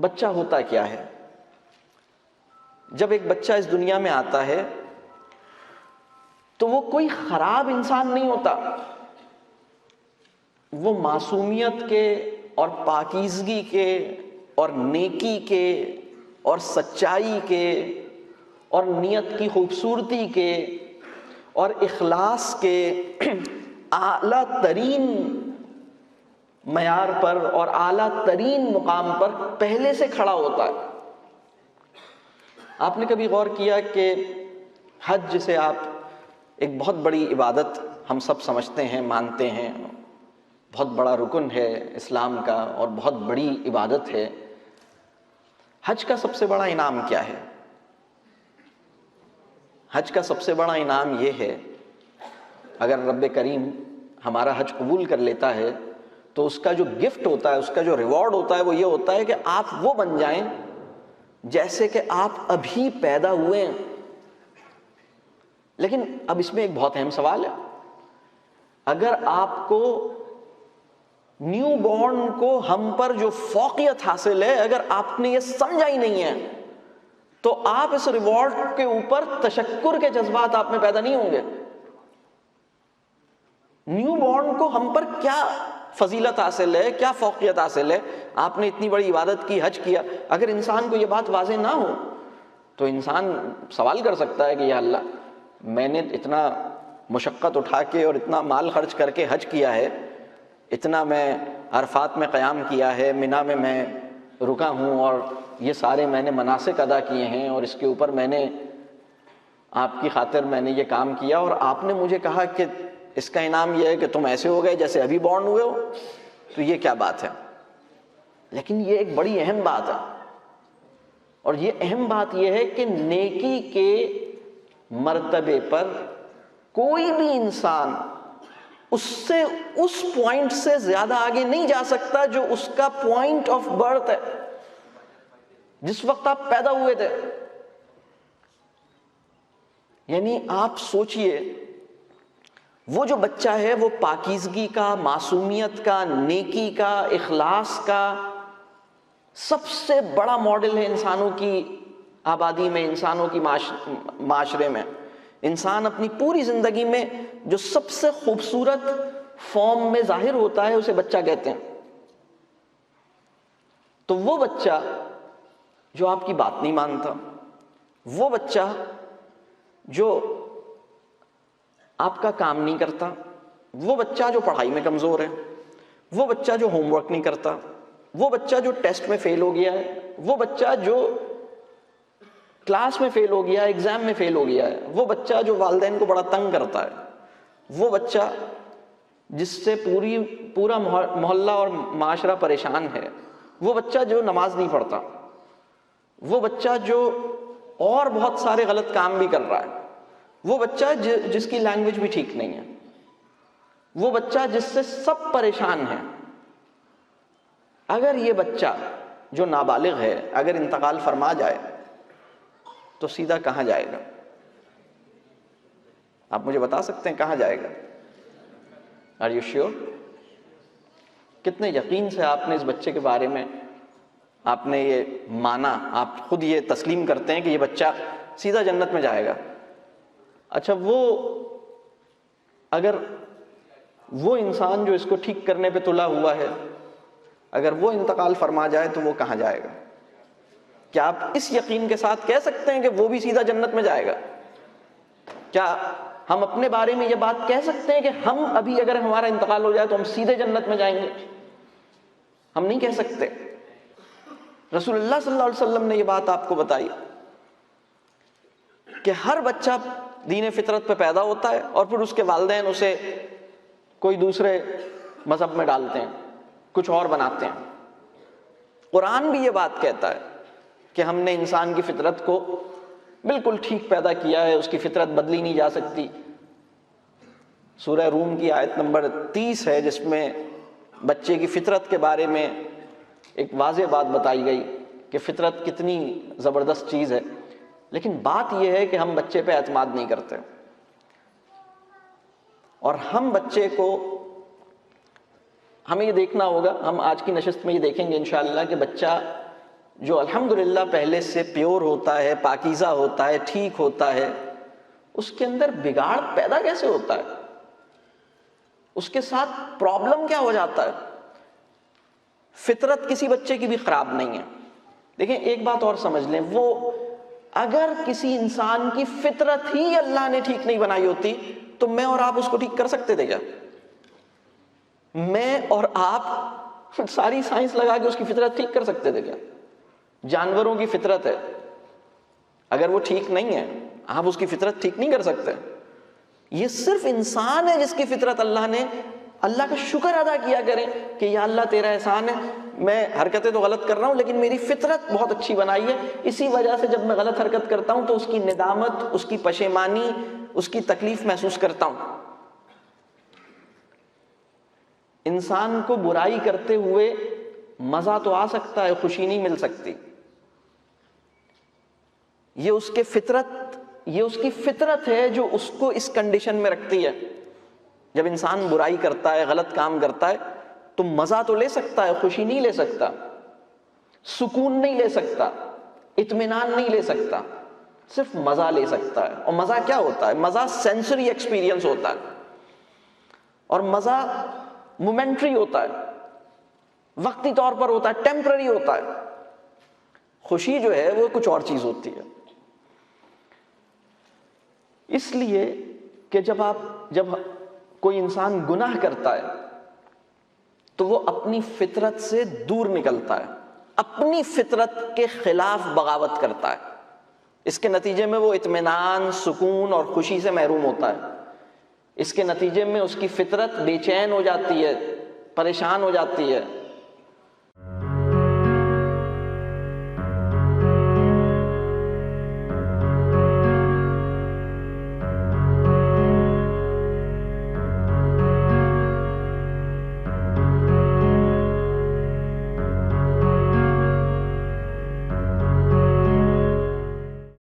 بچہ ہوتا کیا ہے؟ جب ایک بچہ اس دنیا میں آتا ہے تو وہ کوئی خراب انسان نہیں ہوتا، وہ معصومیت کے اور پاکیزگی کے اور نیکی کے اور سچائی کے اور نیت کی خوبصورتی کے اور اخلاص کے اعلیٰ ترین معیار پر اور اعلیٰ ترین مقام پر پہلے سے کھڑا ہوتا ہے۔ آپ نے کبھی غور کیا کہ حج جسے آپ ایک بہت بڑی عبادت ہم سب سمجھتے ہیں، مانتے ہیں، بہت بڑا رکن ہے اسلام کا اور بہت بڑی عبادت ہے، حج کا سب سے بڑا انعام کیا ہے؟ حج کا سب سے بڑا انعام یہ ہے، اگر رب کریم ہمارا حج قبول کر لیتا ہے تو اس کا جو گفٹ ہوتا ہے، اس کا جو ریوارڈ ہوتا ہے وہ یہ ہوتا ہے کہ آپ وہ بن جائیں جیسے کہ آپ ابھی پیدا ہوئے ہیں۔ لیکن اب اس میں ایک بہت اہم سوال ہے، اگر آپ کو نیو بورن کو ہم پر جو فوقیت حاصل ہے اگر آپ نے یہ سمجھا ہی نہیں ہے تو آپ اس ریوارڈ کے اوپر تشکر کے جذبات آپ میں پیدا نہیں ہوں گے۔ نیو بورن کو ہم پر کیا فضیلت حاصل ہے، کیا فوقیت حاصل ہے، آپ نے اتنی بڑی عبادت کی، حج کیا، اگر انسان کو یہ بات واضح نہ ہو تو انسان سوال کر سکتا ہے کہ یا اللہ، میں نے اتنا مشقت اٹھا کے اور اتنا مال خرچ کر کے حج کیا ہے، اتنا میں عرفات میں قیام کیا ہے، منی میں رکا ہوں اور یہ سارے میں نے مناسک ادا کیے ہیں اور اس کے اوپر میں نے آپ کی خاطر میں نے یہ کام کیا، اور آپ نے مجھے کہا کہ اس کا انعام یہ ہے کہ تم ایسے ہو گئے جیسے ابھی بورن ہوئے ہو، تو یہ کیا بات ہے؟ لیکن یہ ایک بڑی اہم بات ہے، اور یہ اہم بات یہ ہے کہ نیکی کے مرتبے پر کوئی بھی انسان اس سے اس پوائنٹ سے زیادہ آگے نہیں جا سکتا جو اس کا پوائنٹ آف برتھ ہے، جس وقت آپ پیدا ہوئے تھے۔ یعنی آپ سوچئے وہ جو بچہ ہے وہ پاکیزگی کا، معصومیت کا، نیکی کا، اخلاص کا سب سے بڑا ماڈل ہے انسانوں کی آبادی میں، انسانوں کی معاشرے میں۔ انسان اپنی پوری زندگی میں جو سب سے خوبصورت فارم میں ظاہر ہوتا ہے اسے بچہ کہتے ہیں۔ تو وہ بچہ جو آپ کی بات نہیں مانتا، وہ بچہ جو آپ کا کام نہیں کرتا، وہ بچہ جو پڑھائی میں کمزور ہے، وہ بچہ جو ہوم ورک نہیں کرتا، وہ بچہ جو ٹیسٹ میں فیل ہو گیا ہے، وہ بچہ جو کلاس میں فیل ہو گیا ہے، ایگزام میں فیل ہو گیا ہے، وہ بچہ جو والدین کو بڑا تنگ کرتا ہے، وہ بچہ جس سے پورا محلہ اور معاشرہ پریشان ہے، وہ بچہ جو نماز نہیں پڑھتا، وہ بچہ جو اور بہت سارے غلط کام بھی کر رہا ہے، وہ بچہ جس کی لینگویج بھی ٹھیک نہیں ہے، وہ بچہ جس سے سب پریشان ہیں، اگر یہ بچہ جو نابالغ ہے اگر انتقال فرما جائے تو سیدھا کہاں جائے گا؟ آپ مجھے بتا سکتے ہیں کہاں جائے گا؟ Are you sure? کتنے یقین سے آپ نے اس بچے کے بارے میں آپ نے یہ مانا، آپ خود یہ تسلیم کرتے ہیں کہ یہ بچہ سیدھا جنت میں جائے گا؟ اچھا، اگر وہ انسان جو اس کو ٹھیک کرنے پہ تلا ہوا ہے اگر وہ انتقال فرما جائے تو وہ کہاں جائے گا؟ کیا آپ اس یقین کے ساتھ کہہ سکتے ہیں کہ وہ بھی سیدھا جنت میں جائے گا؟ کیا ہم اپنے بارے میں یہ بات کہہ سکتے ہیں کہ ہم ابھی اگر ہمارا انتقال ہو جائے تو ہم سیدھے جنت میں جائیں گے؟ ہم نہیں کہہ سکتے۔ رسول اللہ صلی اللہ علیہ وسلم نے یہ بات آپ کو بتائی کہ ہر بچہ دین فطرت پہ پیدا ہوتا ہے اور پھر اس کے والدین اسے کوئی دوسرے مذہب میں ڈالتے ہیں، کچھ اور بناتے ہیں۔ قرآن بھی یہ بات کہتا ہے کہ ہم نے انسان کی فطرت کو بالکل ٹھیک پیدا کیا ہے، اس کی فطرت بدلی نہیں جا سکتی۔ سورہ روم کی آیت نمبر 30 ہے جس میں بچے کی فطرت کے بارے میں ایک واضح بات بتائی گئی کہ فطرت کتنی زبردست چیز ہے، لیکن بات یہ ہے کہ ہم بچے پہ اعتماد نہیں کرتے، اور ہم بچے کو ہمیں یہ دیکھنا ہوگا، ہم آج کی نشست میں یہ دیکھیں گے انشاءاللہ کہ بچہ جو الحمدللہ پہلے سے پیور ہوتا ہے، پاکیزہ ہوتا ہے، ٹھیک ہوتا ہے، اس کے اندر بگاڑ پیدا کیسے ہوتا ہے؟ اس کے ساتھ پرابلم کیا ہو جاتا ہے؟ فطرت کسی بچے کی بھی خراب نہیں ہے. دیکھیں ایک بات اور سمجھ لیں، وہ اگر کسی انسان کی فطرت ہی اللہ نے ٹھیک نہیں بنائی ہوتی تو میں اور آپ اس کو ٹھیک کر سکتے تھے کیا؟ میں اور آپ ساری سائنس لگا کے اس کی فطرت ٹھیک کر سکتے تھے کیا؟ جانوروں کی فطرت ہے، اگر وہ ٹھیک نہیں ہے آپ اس کی فطرت ٹھیک نہیں کر سکتے. یہ صرف انسان ہے جس کی فطرت اللہ نے، اللہ کا شکر ادا کیا کریں کہ یا اللہ تیرا احسان ہے، میں حرکتیں تو غلط کر رہا ہوں لیکن میری فطرت بہت اچھی بنائی ہے، اسی وجہ سے جب میں غلط حرکت کرتا ہوں تو اس کی ندامت، اس کی پشیمانی، اس کی تکلیف محسوس کرتا ہوں. انسان کو برائی کرتے ہوئے مزہ تو آ سکتا ہے، خوشی نہیں مل سکتی. یہ اس کی فطرت ہے جو اس کو اس کنڈیشن میں رکھتی ہے. جب انسان برائی کرتا ہے، غلط کام کرتا ہے تو مزہ تو لے سکتا ہے، خوشی نہیں لے سکتا، سکون نہیں لے سکتا، اطمینان نہیں لے سکتا، صرف مزہ لے سکتا ہے. اور مزہ کیا ہوتا ہے؟ مزہ سینسری ایکسپیرینس ہوتا ہے، اور مزہ مومنٹری ہوتا ہے، وقتی طور پر ہوتا ہے، ٹیمپرری ہوتا ہے. خوشی جو ہے وہ کچھ اور چیز ہوتی ہے. اس لیے کہ جب کوئی انسان گناہ کرتا ہے تو وہ اپنی فطرت سے دور نکلتا ہے، اپنی فطرت کے خلاف بغاوت کرتا ہے. اس کے نتیجے میں وہ اطمینان، سکون اور خوشی سے محروم ہوتا ہے. اس کے نتیجے میں اس کی فطرت بے چین ہو جاتی ہے، پریشان ہو جاتی ہے،